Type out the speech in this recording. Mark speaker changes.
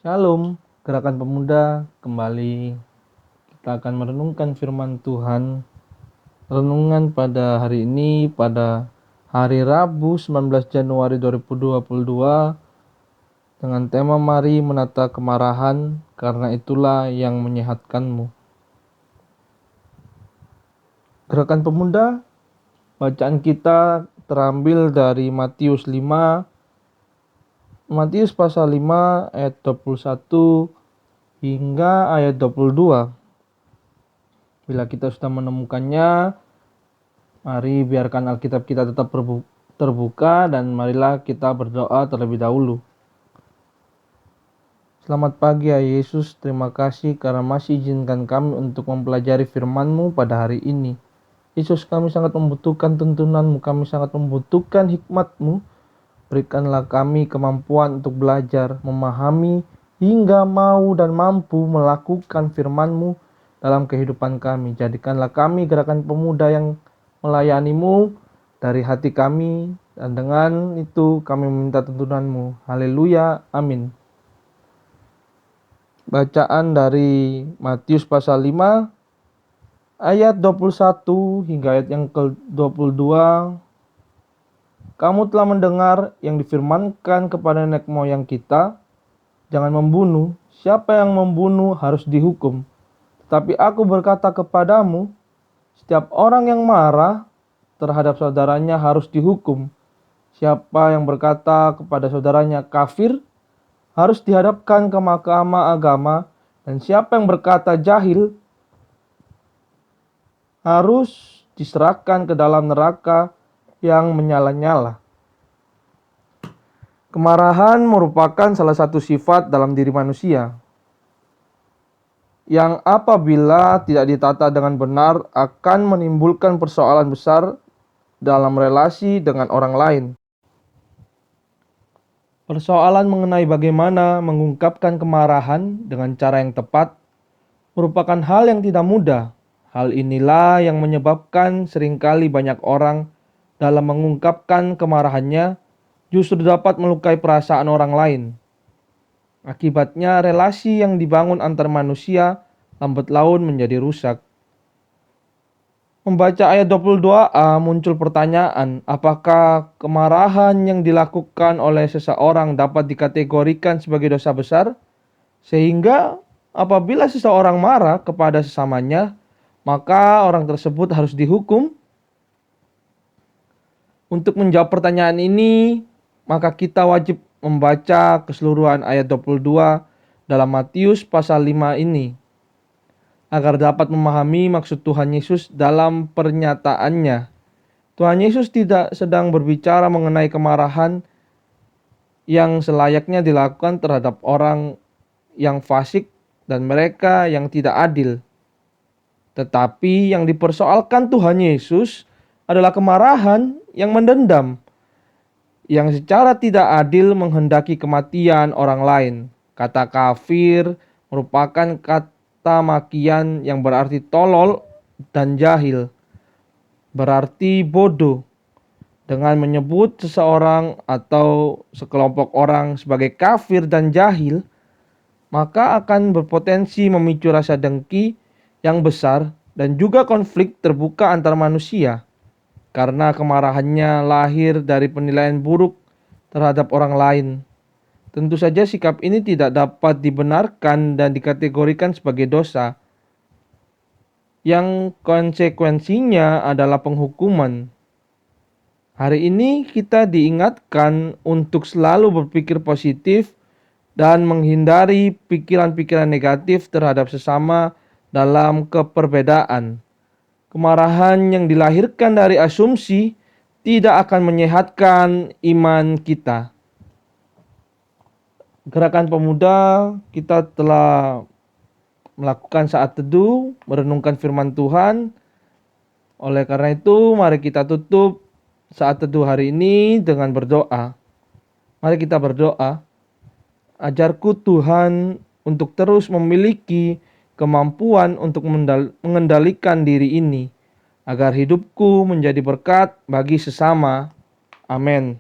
Speaker 1: Shalom, Gerakan Pemuda kembali. Kita akan merenungkan firman Tuhan. Renungan pada hari ini, pada hari Rabu 19 Januari 2022, dengan tema Mari Menata Kemarahan, karena itulah yang menyehatkanmu. Gerakan Pemuda, bacaan kita terambil dari Matius pasal 5 ayat 21 hingga ayat 22. Bila kita sudah menemukannya, mari biarkan Alkitab kita tetap terbuka dan marilah kita berdoa terlebih dahulu. Selamat pagi ya Yesus, terima kasih karena masih izinkan kami untuk mempelajari firman-Mu pada hari ini. Yesus, kami sangat membutuhkan tuntunan-Mu, kami sangat membutuhkan hikmat-Mu. Berikanlah kami kemampuan untuk belajar, memahami, hingga mau dan mampu melakukan firman-Mu dalam kehidupan kami. Jadikanlah kami gerakan pemuda yang melayani-Mu dari hati kami, dan dengan itu kami meminta tuntunan-Mu. Haleluya, amin. Bacaan dari Matius pasal 5 ayat 21 hingga ayat yang ke-22. Kamu telah mendengar yang difirmankan kepada nenek moyang kita, jangan membunuh, siapa yang membunuh harus dihukum. Tetapi aku berkata kepadamu, setiap orang yang marah terhadap saudaranya harus dihukum. Siapa yang berkata kepada saudaranya kafir, harus dihadapkan ke mahkamah agama, dan siapa yang berkata jahil, harus diserahkan ke dalam neraka yang menyala-nyala. Kemarahan merupakan salah satu sifat dalam diri manusia, yang apabila tidak ditata dengan benar akan menimbulkan persoalan besar dalam relasi dengan orang lain. Persoalan mengenai bagaimana mengungkapkan kemarahan dengan cara yang tepat merupakan hal yang tidak mudah. Hal inilah yang menyebabkan seringkali banyak orang dalam mengungkapkan kemarahannya justru dapat melukai perasaan orang lain. Akibatnya relasi yang dibangun antar manusia lambat laun menjadi rusak. Membaca ayat 22a muncul pertanyaan, apakah kemarahan yang dilakukan oleh seseorang dapat dikategorikan sebagai dosa besar? Sehingga apabila seseorang marah kepada sesamanya, maka orang tersebut harus dihukum. Untuk menjawab pertanyaan ini, maka kita wajib membaca keseluruhan ayat 22 dalam Matius pasal 5 ini, agar dapat memahami maksud Tuhan Yesus dalam pernyataannya. Tuhan Yesus tidak sedang berbicara mengenai kemarahan yang selayaknya dilakukan terhadap orang yang fasik dan mereka yang tidak adil. Tetapi yang dipersoalkan Tuhan Yesus adalah kemarahan yang mendendam, yang secara tidak adil menghendaki kematian orang lain. Kata kafir merupakan kata makian yang berarti tolol dan jahil, berarti bodoh. Dengan menyebut seseorang atau sekelompok orang sebagai kafir dan jahil, maka akan berpotensi memicu rasa dengki yang besar dan juga konflik terbuka antar manusia, karena kemarahannya lahir dari penilaian buruk terhadap orang lain. Tentu saja sikap ini tidak dapat dibenarkan dan dikategorikan sebagai dosa, yang konsekuensinya adalah penghukuman. Hari ini kita diingatkan untuk selalu berpikir positif dan menghindari pikiran-pikiran negatif terhadap sesama dalam keperbedaan. Kemarahan yang dilahirkan dari asumsi tidak akan menyehatkan iman kita. Gerakan Pemuda, kita telah melakukan saat teduh, merenungkan firman Tuhan. Oleh karena itu, mari kita tutup saat teduh hari ini dengan berdoa. Mari kita berdoa. Ajarku Tuhan untuk terus memiliki kemampuan untuk mengendalikan diri ini, agar hidupku menjadi berkat bagi sesama. Amin.